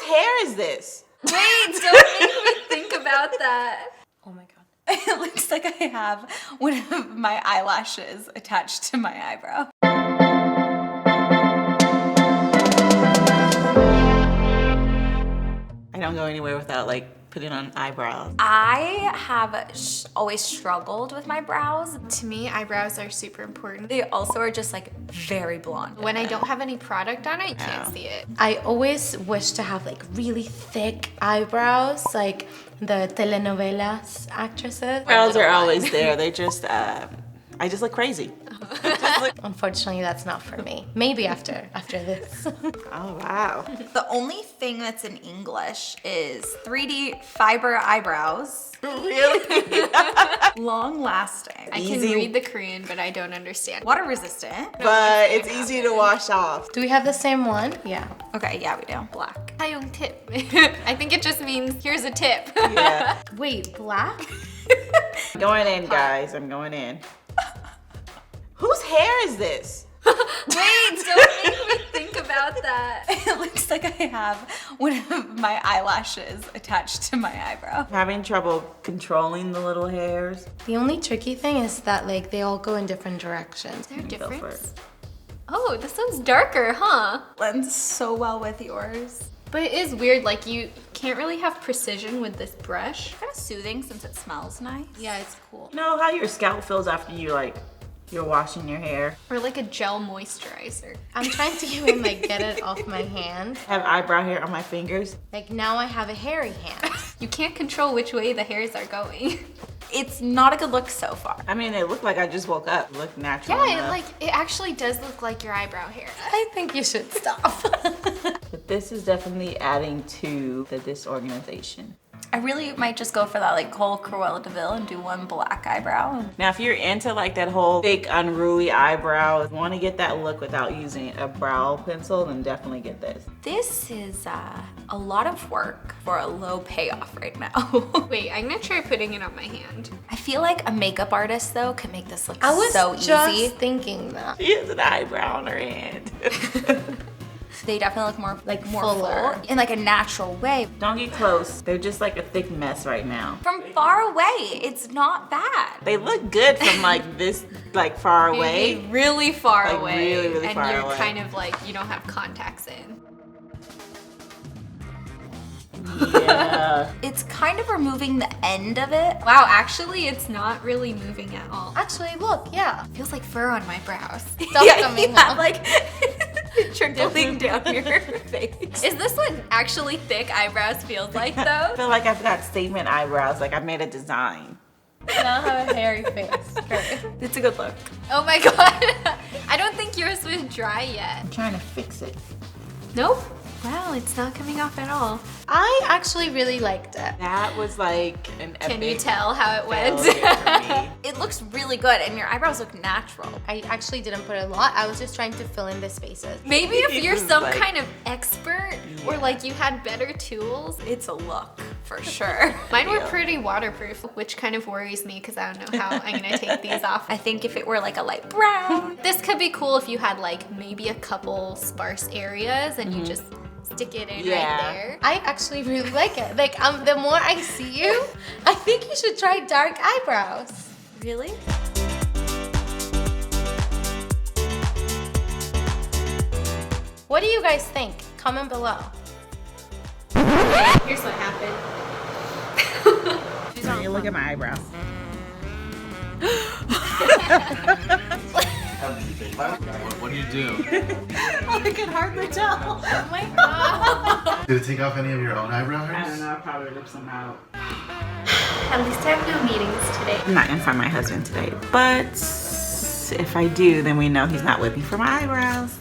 Whose hair is this? Wait, don't make me think about that. Oh my god. It looks like I have one of my eyelashes attached to my eyebrow. I don't go anywhere without like putting on eyebrows. I have always struggled with my brows. To me, eyebrows are super important. They also are just like very blonde. When I don't have any product on it, you can't see it. I always wish to have like really thick eyebrows, like the telenovelas actresses. Brows are always there. They just, I just look crazy. Unfortunately, that's not for me. Maybe after this. Oh, wow. The only thing that's in English is 3D fiber eyebrows. Really? Long lasting. I can read the Korean, but I don't understand. Water resistant. But it's easy to wash off. Do we have the same one? Yeah. Okay, yeah, we do. Black. 사용 tip. I think it just means here's a tip. Yeah. Wait, black? Going in, guys. I'm going in. Whose hair is this? Wait, don't make me think about that. It looks like I have one of my eyelashes attached to my eyebrow. Having trouble controlling the little hairs. The only tricky thing is that like they all go in different directions. Is there a Go for difference? it. Oh, this one's darker, huh? Blends so well with yours. But it is weird, like you can't really have precision with this brush. Kind of soothing since it smells nice. Yeah, it's cool. You know how your scalp feels after you're washing your hair? Or like a gel moisturizer. I'm trying to even like get it off my hand. I have eyebrow hair on my fingers. Like now I have a hairy hand. You can't control which way the hairs are going. It's not a good look so far. I mean, it looked like I just woke up. It looked natural Yeah, enough. it actually does look like your eyebrow hair. I think you should stop. But this is definitely adding to the disorganization. I really might just go for that like whole Cruella de Vil and do one black eyebrow. Now, if you're into like that whole thick, unruly eyebrow, want to get that look without using a brow pencil, then definitely get this. This is a lot of work for a low payoff right now. Wait, I'm gonna try putting it on my hand. I feel like a makeup artist though can make this look I was so just easy. thinking that. She has an eyebrow on her hand. They definitely look more more fuller. full in like a natural way. Don't get close. They're just like a thick mess right now. From far away, it's not bad. They look good from like this, like far away. Maybe really far Like, away. really, really and far you're away. kind of like, you don't have contacts in. Yeah. It's kind of removing the end of it. Wow, actually it's not really moving at all. Actually, look, yeah. Feels like fur on my brows. Stop coming you have up. like trickling down your face. Is this what actually thick eyebrows feels like I though? feel like I've got statement eyebrows. Like I've made a design. Now I have a hairy face. Great. It's a good look. Oh my god. I don't think yours was dry yet. I'm trying to fix it. Nope. Wow, it's not coming off at all. I actually really liked it. That was like an epic Can you tell how it went? failure for me. It looks really good and your eyebrows look natural. I actually didn't put a lot. I was just trying to fill in the spaces. Maybe if you're This is some like- kind of expert or like you had better tools. It's a look for sure. Mine were pretty waterproof, which kind of worries me because I don't know how I'm gonna take these off. I think if it were like a light brown. This could be cool if you had like maybe a couple sparse areas and you just stick it in Yeah. right there. I actually really like it. Like, the more I see you, I think you should try dark eyebrows. Really? What do you guys think? Comment below. Okay, here's what happened. You look at my eyebrows. What do you do? I can hardly tell. Oh my god. Did it take off any of your own eyebrow I don't hairs? know. I'll probably rip some out. At least I have no meetings today. I'm not gonna find my husband today, but if I do, then we know he's not whipping for my eyebrows.